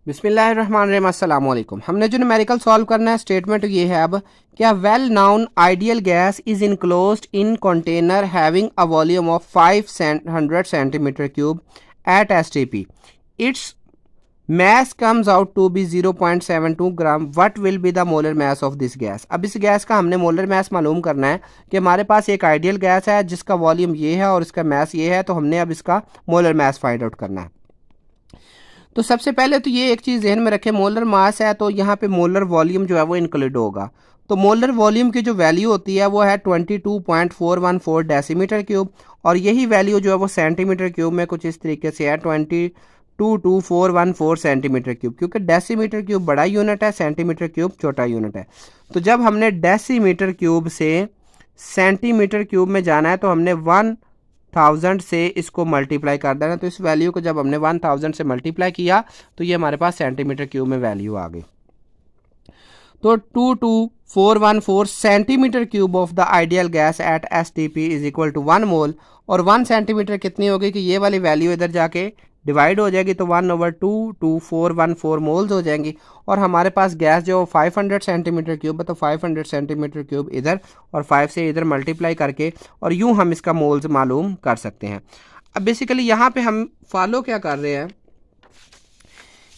बिस्मिल्लाहिर्रहमानिर्रहीम, अस्सलाम वालेकुम। हमने जो न्यूमेरिकल सॉल्व करना है, स्टेटमेंट ये है अब क्या well known ideal gas is enclosed in container having a volume of 500 centimetre cube at STP, it's mass comes out to be 0.72 gram, what will be the molar mass of this gas. अब इस gas का हमने molar mass मालूम करना है कि हमारे पास एक आइडियल गैस है जिसका वॉल्यूम ये है और इसका मास ये है, तो हमने अब इसका मोलर मास फाइंड आउट करना है। तो सबसे पहले तो ये एक चीज़ ध्यान में रखें, मोलर मास है तो यहाँ पे मोलर वॉल्यूम जो है वो इंक्लूड होगा। तो मोलर वॉल्यूम की जो वैल्यू होती है वो है 22.414 डेसीमीटर क्यूब, और यही वैल्यू जो है वो सेंटीमीटर क्यूब में कुछ इस तरीके से है 222414 सेंटीमीटर क्यूब, क्योंकि डेसीमीटर क्यूब बड़ा यूनिट है, सेंटीमीटर क्यूब छोटा यूनिट है। तो जब हमने डेसीमीटर क्यूब से सेंटीमीटर क्यूब में जाना है तो हमने 1000 से इसको मल्टीप्लाई कर देना। तो इस वैल्यू को जब हमने 1000 से मल्टीप्लाई किया तो ये हमारे पास सेंटीमीटर क्यूब में वैल्यू आ गई। तो 22414 centimetre cube of the ideal gas at STP is equal to 1 mole, और 1 सेंटीमीटर कितनी होगी कि ये वाली वैल्यू इधर जाके डिवाइड हो जाएगी, तो 1/22414 मोल्स हो जाएंगी। और हमारे पास गैस जो 500 सेंटीमीटर क्यूब है, तो 500 सेंटीमीटर क्यूब इधर और 5 से इधर मल्टीप्लाई करके और यूं हम इसका मोल्स मालूम कर सकते हैं। अब बेसिकली यहाँ पे हम फॉलो क्या कर रहे हैं,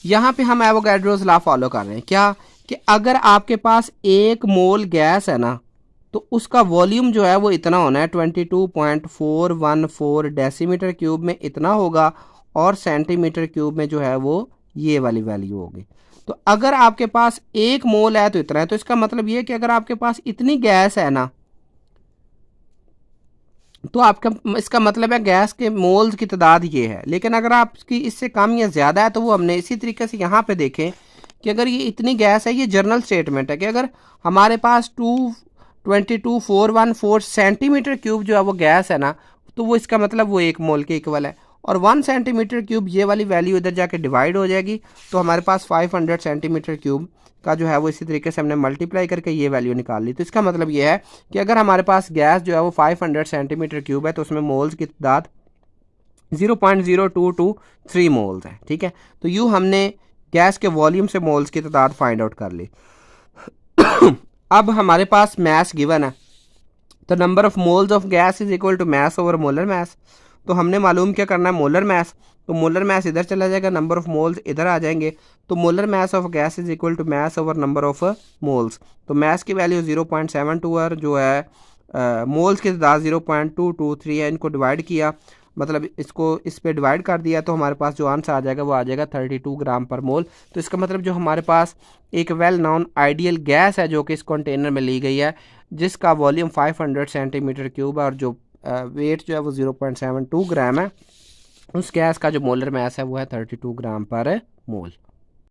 यहाँ पे हम एवोगैड्रोस लॉ फॉलो कर रहे हैं क्या, कि अगर आपके पास 1 मोल गैस है ना, तो उसका वॉल्यूम जो है वो इतना होना है 22.414 डेसीमीटर क्यूब में इतना होगा, और सेंटीमीटर क्यूब में जो है वो ये वाली वैल्यू होगी। तो अगर आपके पास 1 मोल है तो इतना है, तो इसका मतलब ये है कि अगर आपके पास इतनी गैस है ना, तो आपका इसका मतलब है गैस के मोल्स की तादाद ये है। लेकिन अगर आपकी इससे कम या ज़्यादा है तो वो हमने इसी तरीके से यहाँ पे देखें कि अगर ये इतनी गैस है, ये जनरल स्टेटमेंट है कि अगर हमारे पास 22414 सेंटीमीटर क्यूब जो है वो गैस है ना, तो वो इसका मतलब वो 1 मोल के इक्वल है, और 1 सेंटीमीटर क्यूब ये वाली वैल्यू इधर जाके डिवाइड हो जाएगी, तो हमारे पास 500 सेंटीमीटर क्यूब का जो है वो इसी तरीके से हमने मल्टीप्लाई करके ये वैल्यू निकाल ली। तो इसका मतलब ये है कि अगर हमारे पास गैस जो है वो 500 सेंटीमीटर क्यूब है, तो उसमें मोल्स की तादाद 0.0223 मोल्स है। ठीक है, तो यूँ हमने गैस के वॉल्यूम से मोल्स की तादाद फाइंड आउट कर ली। अब हमारे पास मैस गिवन है, तो number of moles of gas is equal to mass over molar mass. तो हमने मालूम क्या करना है, मोलर मैस। तो मोलर मैस इधर चला जाएगा, नंबर ऑफ मोल्स इधर आ जाएंगे, तो molar mass of gas is equal to mass over number of moles. तो मैस की वैल्यू 0.72 और जो है मोल्स की तादाद 0.223 है, इनको डिवाइड किया, मतलब इसको इस पे डिवाइड कर दिया, तो हमारे पास जो आंसर आ जाएगा वो आ जाएगा 32 ग्राम पर मोल। तो इसका मतलब जो हमारे पास एक वेल नॉन आइडियल गैस है जो कि इस कंटेनर में ली गई है, जिसका वॉल्यूम 500 सेंटीमीटर क्यूब है और जो वेट जो है वो 0.72 ग्राम है, उस गैस का जो मोलर मास है वो है 32 ग्राम पर मोल।